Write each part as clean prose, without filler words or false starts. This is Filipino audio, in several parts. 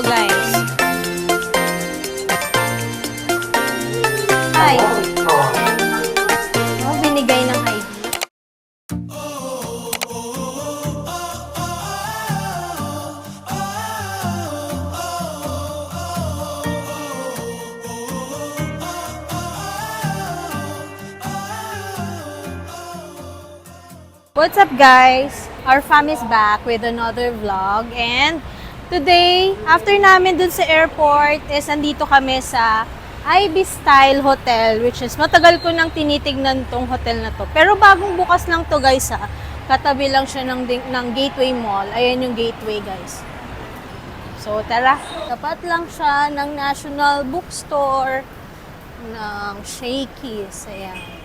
to, guys. Hi. Oh, binigay ng ID. What's up, guys? Our fam is back with another vlog, and today, after namin dun sa airport, is andito kami sa IB Style Hotel, which is matagal ko nang tinitignan tong hotel na to. Pero bagong bukas lang to, guys, ha. Katabi lang siya ng Gateway Mall. Ayan yung Gateway, guys. So, tara. Tapat lang siya ng National Bookstore, ng Shakey's. Ayan.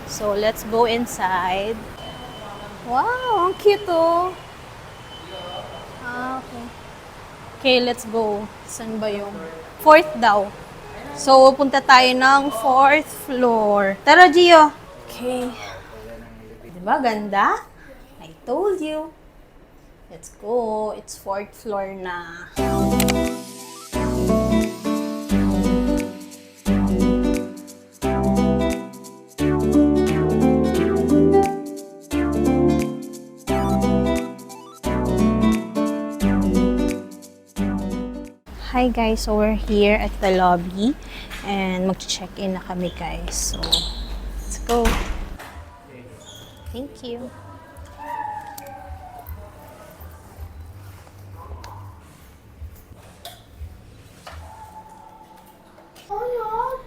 So, let's go inside. Wow, ang cute, oh. Okay. Okay, let's go. Saan ba yung? 4th daw. So, punta tayo ng 4th floor. Tara, Gio. Okay. Diba, ganda? I told you. Let's go. It's 4th floor na. Hi guys, so we're here at the lobby and mag-check-in na kami, guys. So, let's go. Thank you.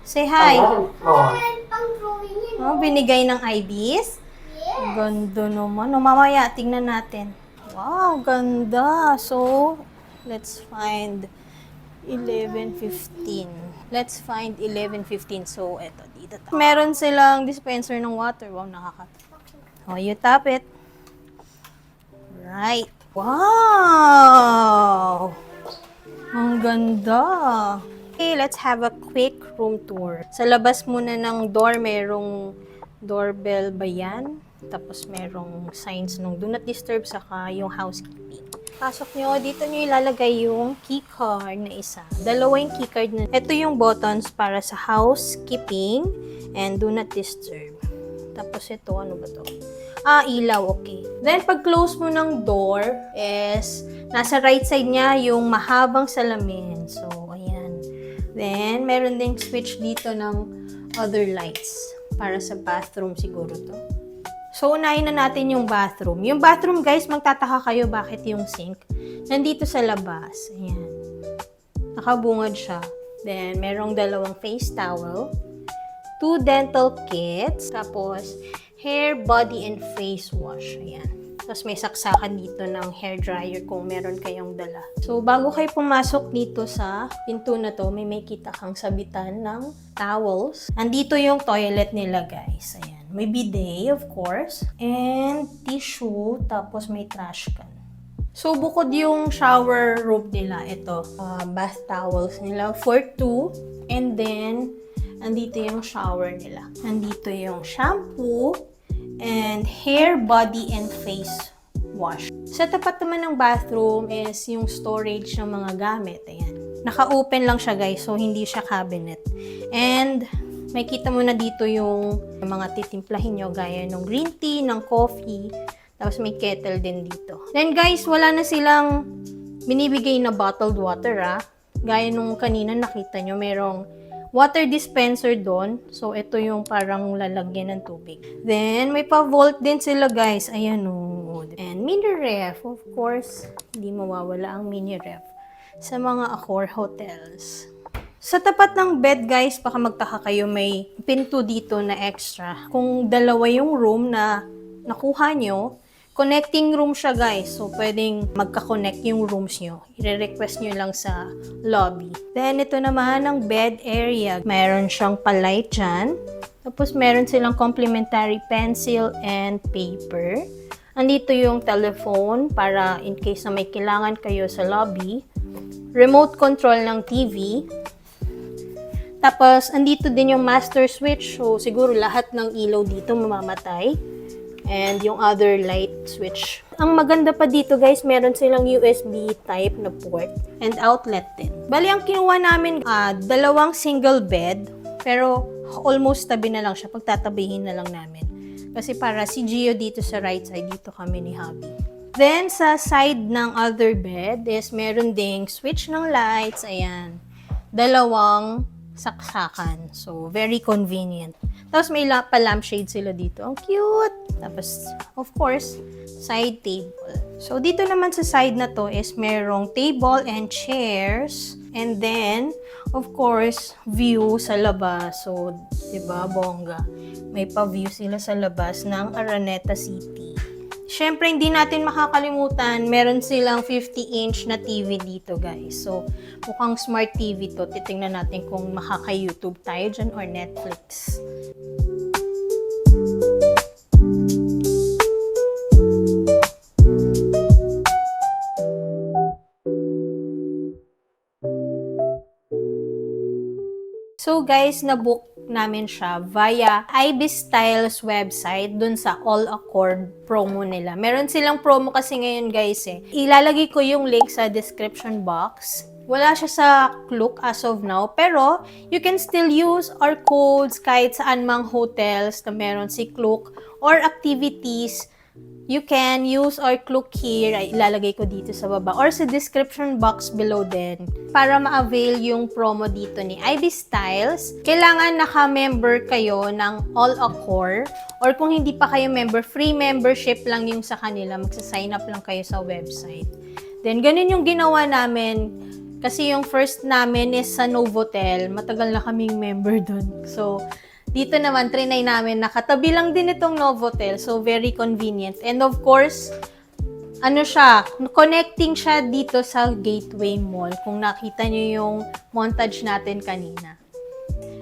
Say hi. Oh, binigay ng IBs? Ganda naman. O, mamaya, tingnan natin. Wow, ganda. So, let's find 11:15. Let's find 11:15. So, eto, dito tayo. Meron silang dispenser ng water. Wow, nakakatawa. Oh, you tap it. Right. Wow! Ang ganda. Okay, let's have a quick room tour. Sa labas muna ng door, merong doorbell ba yan? Tapos merong signs ng do not disturb, saka yung housekeeping. Pasok nyo, dito nyo ilalagay yung keycard na isa. Dalawa yung keycard na. Ito yung buttons para sa housekeeping and do not disturb. Tapos ito, ano ba to? Ilaw, okay. Then, pag close mo ng door is, nasa right side niya yung mahabang salamin. So, ayan. Then, meron ding switch dito ng other lights. Para sa bathroom siguro to. So, unahin na natin yung bathroom. Yung bathroom, guys, magtataka kayo bakit yung sink nandito sa labas. Ayan. Nakabungad siya. Then, merong dalawang face towel. 2 dental kits. Tapos, hair, body, and face wash. Ayan. Tapos, may saksakan dito ng hair dryer kung meron kayong dala. So, bago kayo pumasok dito sa pinto na to, may makita kang sabitan ng towels. Andito yung toilet nila, guys. Ayan. May bidet, of course. And tissue. Tapos, may trash can. So, bukod yung shower room nila, ito, bath towels nila for 2. And then, andito yung shower nila. Andito yung shampoo and hair, body, and face wash. Sa tapat naman ng bathroom is yung storage ng mga gamit. Ayan. Naka-open lang siya, guys, so hindi siya cabinet. And may kita mo na dito yung mga titimplahin nyo gaya ng green tea, ng coffee. Tapos may kettle din dito. Then guys, wala na silang binibigay na bottled water, Gaya nung kanina nakita nyo, merong water dispenser doon. So, ito yung parang lalagyan ng tubig. Then, may pa-vault din sila, guys. Ayan, o. And mini ref, of course. Hindi mawawala ang mini ref sa mga Accor hotels. Sa tapat ng bed, guys, baka magtaka kayo, may pinto dito na extra. Kung dalawa yung room na nakuha nyo, connecting room siya, guys. So, pwedeng magka-connect yung rooms nyo. I-request nyo lang sa lobby. Then, ito naman ang bed area. Meron siyang palight dyan. Tapos, meron silang complimentary pencil and paper. Andito yung telephone para in case na may kailangan kayo sa lobby. Remote control ng TV. Tapos, andito din yung master switch. So, siguro lahat ng ilaw dito mamamatay. and yung other light switch. Ang maganda pa dito guys, meron silang USB type na port and outlet din. Bali, ang kinuha namin, dalawang single bed, pero almost tabi na lang siya. Pagtatabihin na lang namin. Kasi para si Gio dito sa right side, dito kami ni Hubby. Then, sa side ng other bed is meron ding switch ng lights. Ayan. Dalawang saksakan. So, very convenient. Tapos, may pa-lampshade sila dito. Ang cute! Tapos, of course, side table. So, dito naman sa side na to is merong table and chairs. And then, of course, view sa labas. So, diba, bongga. May pa-view sila sa labas ng Araneta City. Siyempre, hindi natin makakalimutan, meron silang 50-inch na TV dito, guys. So, mukhang smart TV to. Titingnan natin kung makaka-YouTube tayo dyan or Netflix. So guys, na-book namin siya via Ibis Styles website dun sa All Accord promo nila. Meron silang promo kasi ngayon guys eh. Ilalagay ko yung link sa description box. Wala siya sa Klook as of now, pero you can still use our codes kahit saan mang hotels na meron si Klook or activities. You can use our Klook here, ay ilalagay ko dito sa baba, or sa description box below din, para ma-avail yung promo dito ni Ibis Styles. Kailangan naka-member kayo ng All Accor, or kung hindi pa kayo member, free membership lang yung sa kanila, magsa-sign up lang kayo sa website. Then, ganun yung ginawa namin, kasi yung first namin is sa Novotel, matagal na kaming member dun. So, dito naman, trinay namin, nakatabi lang din itong Novotel, so very convenient. And of course, ano siya, connecting siya dito sa Gateway Mall, kung nakita nyo yung montage natin kanina.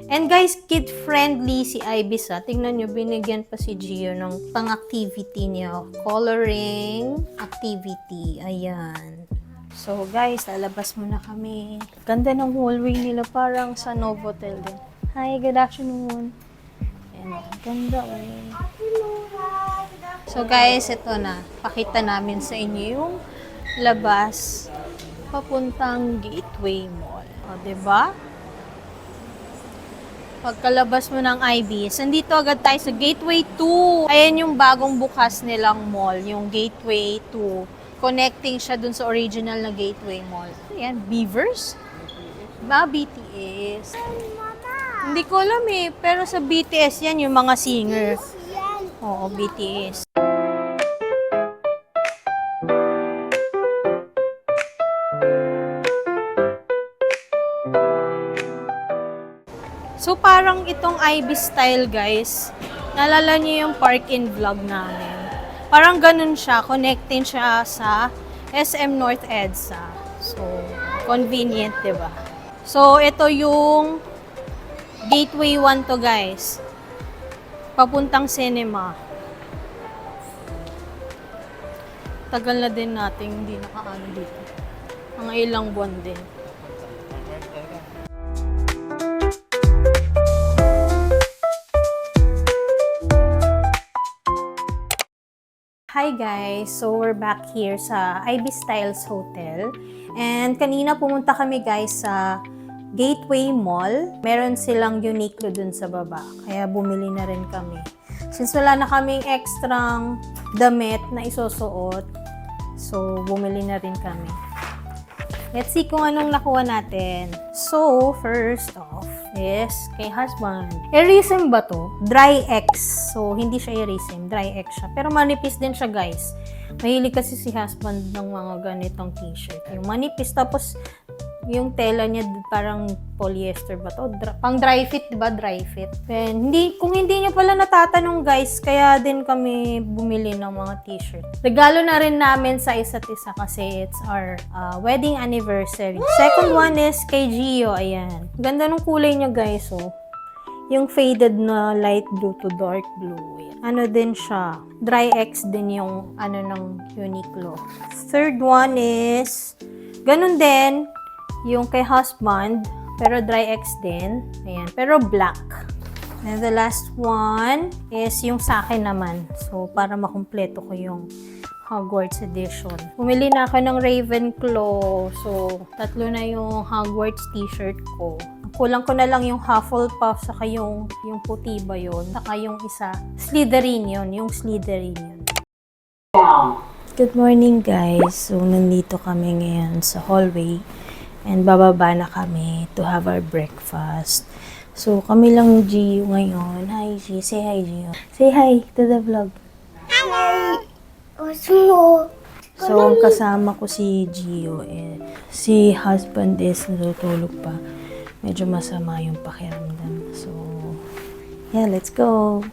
And guys, kid-friendly si Ibis ha. Tingnan nyo, binigyan pa si Gio ng pang-activity niya. Coloring activity. Ayan. So guys, lalabas muna kami. Ganda ng hallway nila, parang sa Novotel din. Hi, good afternoon. Ayan, ganda eh. So guys, ito na. Pakita namin sa inyo yung labas papuntang Gateway Mall. O, diba? Pagkalabas mo ng Ibis, nandito agad tayo sa Gateway 2. Ayan yung bagong bukas nilang mall, yung Gateway 2. Connecting siya dun sa original na Gateway Mall. Ayan, Beavers? Ba, BTS. Hindi ko alam eh, pero sa BTS yan yung mga singer. Oo, BTS. So parang itong Ibis Style guys, naalala niyo yung park-in vlog namin. Parang ganun siya, connecting siya sa SM North EDSA. So, convenient, diba? So, ito yung Gateway 1 to guys. Papuntang cinema. Tagal na din natin hindi nakaano dito. Mga ilang buwan din. Hi guys! So we're back here sa Ibis Styles Hotel. And kanina pumunta kami guys sa Gateway Mall. Meron silang Uniqlo dun sa baba. Kaya bumili na rin kami. Since wala na kaming extrang damit na isusuot, so bumili na rin kami. Let's see kung anong nakuha natin. So, first off is kay husband. Erisim ba to? Dry X. So, hindi siya Erisim. Dry X siya. Pero manipis din siya, guys. Mahilig kasi si husband ng mga ganitong t-shirt. Yung manipis, tapos yung tela niya parang polyester ba to? Pang dry fit, diba? Dry fit. And kung hindi niyo pala natatanong guys, kaya din kami bumili ng mga t-shirt. Regalo na rin namin sa isa't isa kasi it's our wedding anniversary. Second one is kay Gio. Ayan. Ganda ng kulay niya guys, oh. Yung faded na light blue to dark blue. Ayan. Ano din siya? Dry X din yung ano ng Uniqlo. Third one is ganun din. Yung kay husband, pero dry X din. Ayan, pero black. And the last one is yung sa akin naman. So, para makumpleto ko yung Hogwarts edition. Pumili na ako ng Ravenclaw. So, 3 na yung Hogwarts t-shirt ko. Kulang ko na lang yung Hufflepuff, saka yung puti ba yun? Saka yung isa, Slytherin yun. Yung Slytherin yun. Good morning guys. So, nandito kami ngayon sa hallway. And bababa na kami to have our breakfast. So, kami lang ni Gio ngayon. Hi, Gio. Say hi, Gio. Say hi to the vlog. Hi! Gusto So, ang kasama ko si Gio. Si husband is natutulog pa. Medyo masama yung pakiramdam. So, yeah, let's go.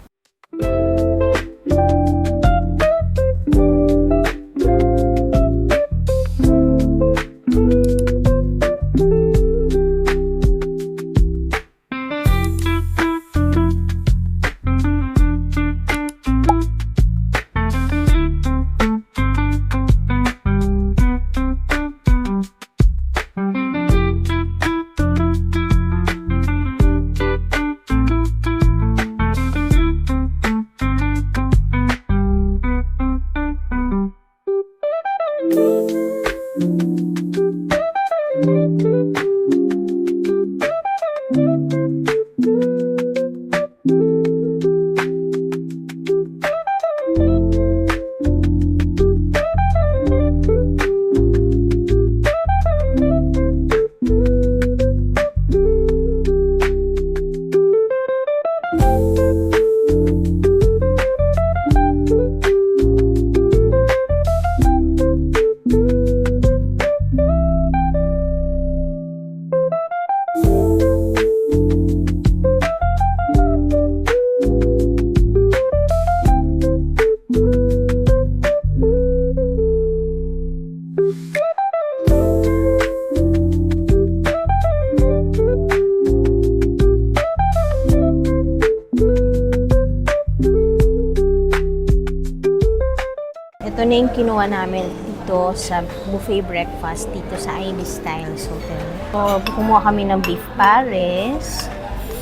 Ito na yung kinuha namin dito sa buffet breakfast dito sa Ivy Styles Hotel. So, kumuha kami ng beef pares,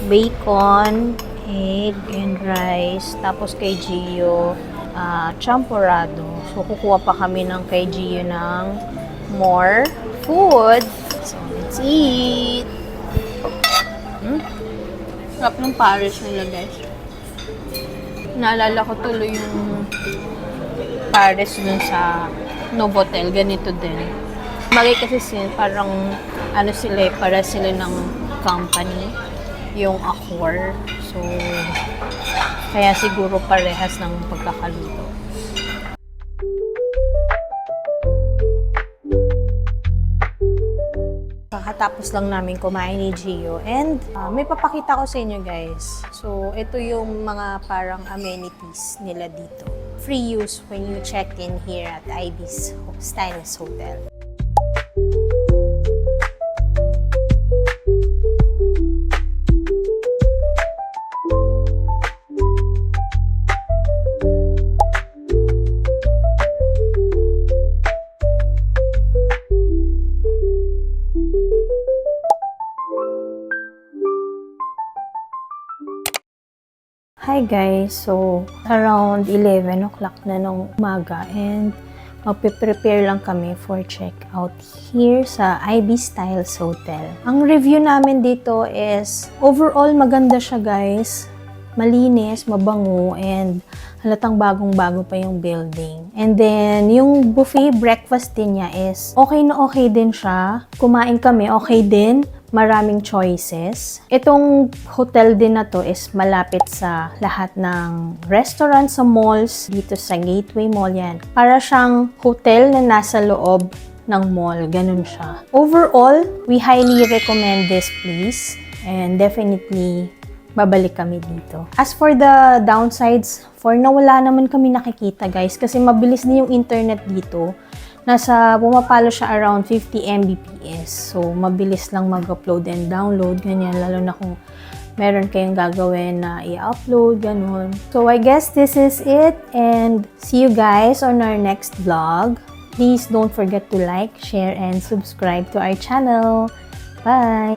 bacon, egg, and rice. Tapos kay Gio, champurrado. So, kukuha pa kami ng kay Gio ng more food. So, let's eat! Sarap ng pares nila, guys. Naalala ko tuloy yung pares dun sa Novotel, ganito din. Mali kasi sila, parang para sila ng company, yung Accor. So, kaya siguro parehas ng pagkakaluto. Kakatapos lang namin kumain ni Gio and may papakita ko sa inyo guys. So, ito yung mga parang amenities nila dito. Free use when you check in here at Ibis Styles Hotel. Hi guys! So, around 11 o'clock na nung umaga and magpe-prepare lang kami for check-out here sa IB Styles Hotel. Ang review namin dito is overall maganda siya guys. Malinis, mabango, and halatang bagong-bago pa yung building. And then, yung buffet breakfast din niya is okay na okay din siya. Kumain kami, okay din. Maraming choices. Itong hotel din na to is malapit sa lahat ng restaurant sa malls dito sa Gateway Mall yan. Para siyang hotel na nasa loob ng mall. Ganun siya. Overall, we highly recommend this place and definitely babalik kami dito. As for the downsides, for na wala naman kami nakikita guys kasi mabilis din yung internet dito. Pumapalo siya around 50 Mbps. So, mabilis lang mag-upload and download, ganyan. Lalo na kung meron kayong gagawin na i-upload, ganun. So, I guess this is it. And see you guys on our next vlog. Please don't forget to like, share, and subscribe to our channel. Bye!